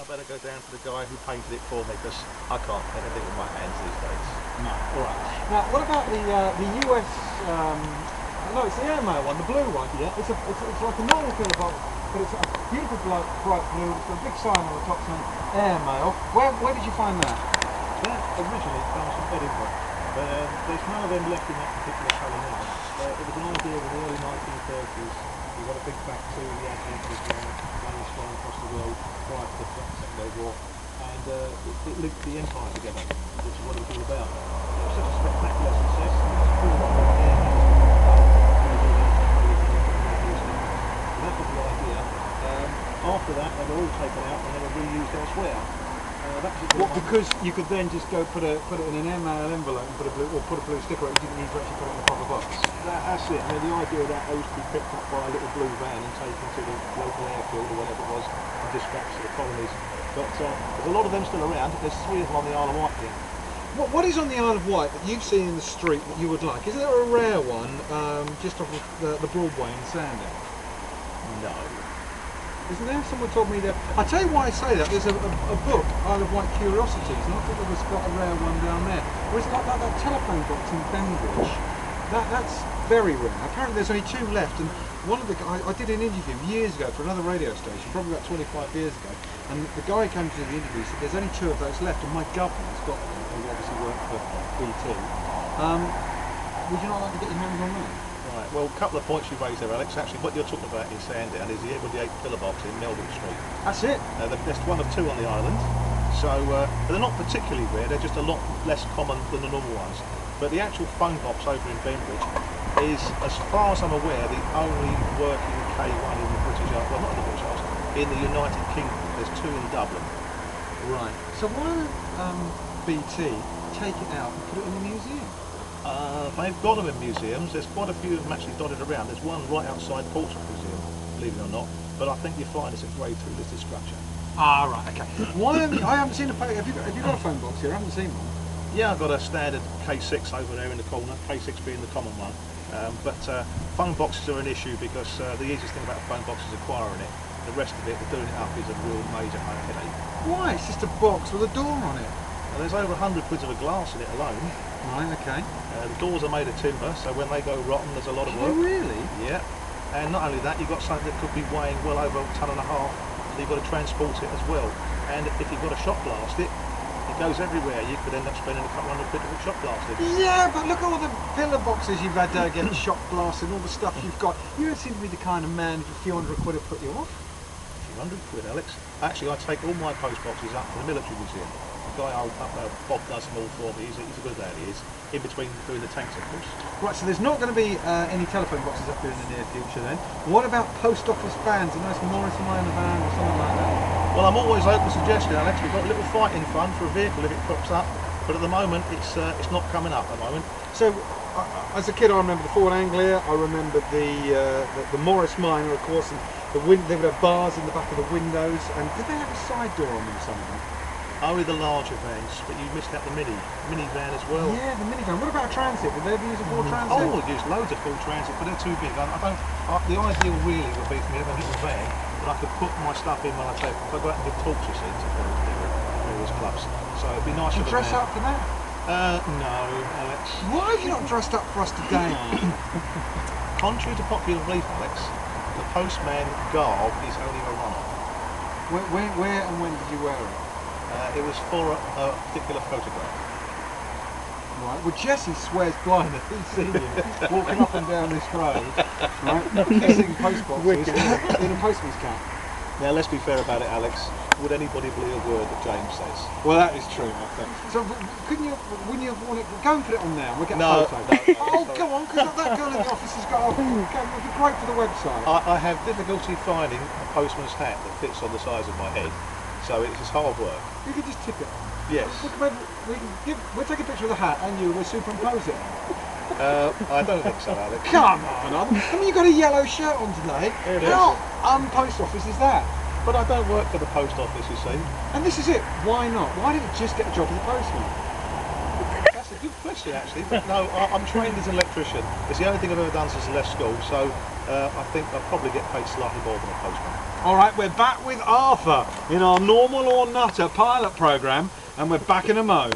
I better go down to the guy who painted it for me because I can't paint anything with my hands these days. No, alright. Now, what about the US, no, it's the airmail one, the blue one. Yeah. It's like a normal pillar box, but it's a beautiful bright blue. It's got a big sign on the top saying airmail. Where did you find that? That originally comes from Edinburgh, but there's none of them left in that particular colour now. It was an idea in the early 1930s. We got a big back to the advent of planes flying across the world prior to the Second World War, and it linked the empire together, which is what it was all about. It was such a spectacular success. That was the idea. After that, they were all taken out and they were reused elsewhere. What, because you could then just go put it in an airmail envelope and put a blue sticker on it. You didn't need to actually put it in a proper box. That's it. I mean, the idea of that was to be picked up by a little blue van and taken to the local airfield or whatever it was and dispatched to the colonies. But there's a lot of them still around. There's 3 of them on the Isle of Wight here. What is on the Isle of Wight that you've seen in the street that you would like? Is there a rare one just off of the Broadway in Sandown? No. Isn't there? Someone told me that. I'll tell you why I say that. There's a book, Isle of Wight Curiosities, and I thought there was quite a rare one down there. Whereas like that telephone box in Bembridge, that's very rare. Apparently there's only 2 left, and one of the guys, I did an interview years ago for another radio station, probably about 25 years ago, and the guy came to the interview and said there's only 2 of those left, and my governor's got them, who obviously worked for BT. Would you not like to get your hands on that? Right, well, a couple of points you raised there, Alex. Actually, what you're talking about in Sandown is the Edward VIII pillar box in Melbourne Street. That's it. There's one of 2 on the island, so they're not particularly rare, they're just a lot less common than the normal ones. But the actual phone box over in Bembridge is, as far as I'm aware, the only working K1 in the British Isles, well not in the British Isles, in the United Kingdom. There's 2 in Dublin. Right. So why don't BT take it out and put it in the museum? They've got them in museums. There's quite a few of them actually dotted around. There's one right outside Portsmouth Museum, believe it or not. But I think you find it's a grade 2 listed structure. Ah, right, okay. Why I haven't seen a phone. Have you got a phone box here? I haven't seen one. Yeah, I've got a standard K6 over there in the corner, K6 being the common one. But phone boxes are an issue because the easiest thing about a phone box is acquiring it. The rest of it, doing it up, is a real major headache. Why? It's just a box with a door on it. Well, there's over 100 quid of a glass in it alone. Right, okay. The doors are made of timber, so when they go rotten, there's a lot of work. Oh, really? Yeah. And not only that, you've got something that could be weighing well over 1.5 tons, so you've got to transport it as well. And if you've got to shot blast it, it goes everywhere. You could end up spending a couple $100 quid to shot blasted. Yeah, but look at all the pillar boxes you've had getting shot blasted, all the stuff you've got. You don't seem to be the kind of man who a few $100 quid will put you off. A few $100 quid, Alex. Actually, I take all my post boxes up to the military museum. The guy Bob does them all for me. He's a good lad, he is. In between doing the tanks, of course. Right, so there's not going to be any telephone boxes up here in the near future then. What about post office vans, a nice Morris Minor van or something like that? Well, I'm always open to suggestion, Alex. We've got a little fighting fund for a vehicle if it pops up, but at the moment it's not coming up at the moment. So, as a kid, I remember the Ford Anglia. I remember the Morris Minor, of course, and they would have bars in the back of the windows. And did they have a side door on them somehow? Only the larger vans, but you missed out the minivan as well. Yeah, the minivan. What about transit? Did they ever use a Ford Transit? Oh, we've used loads of Ford Transit, but they're too big. The ideal really would be for me to have a little van that I could put my stuff in when I take. If I go out and give talks, you see, to various clubs. So it'd be nice. Did you dress up for that? No, Alex. Why have you not dressed up for us today? Contrary to popular belief, Alex, the postman garb is only a run-off. Where and when did you wear it? It was for a particular photograph. Right. Well, Jesse swears blind that he's seen you walking up and down this road, right, kissing post boxes in a postman's cap. Now, let's be fair about it, Alex. Would anybody believe a word that James says? Well, that is true, I think. So, wouldn't you have wanted to go and put it on now? We'll get No, a photo. Oh, come on, because that girl in the office has got. It'd be great for the website. I have difficulty finding a postman's hat that fits on the size of my head, so it's just hard work. You could just tip it. Yes. We'll take a picture of the hat and we'll superimpose it. I don't think so, Alex. Come on, I mean, you've got a yellow shirt on today. It is. How post office is that? But I don't work for the post office, you see. And this is it. Why not? Why didn't you just get a job as a postman? That's a good question, actually. But no, I'm trained as an electrician. It's the only thing I've ever done since I left school, so I think I'll probably get paid slightly more than a postman. Alright, we're back with Arthur in our normal or nutter pilot programme, and we're back in a mo.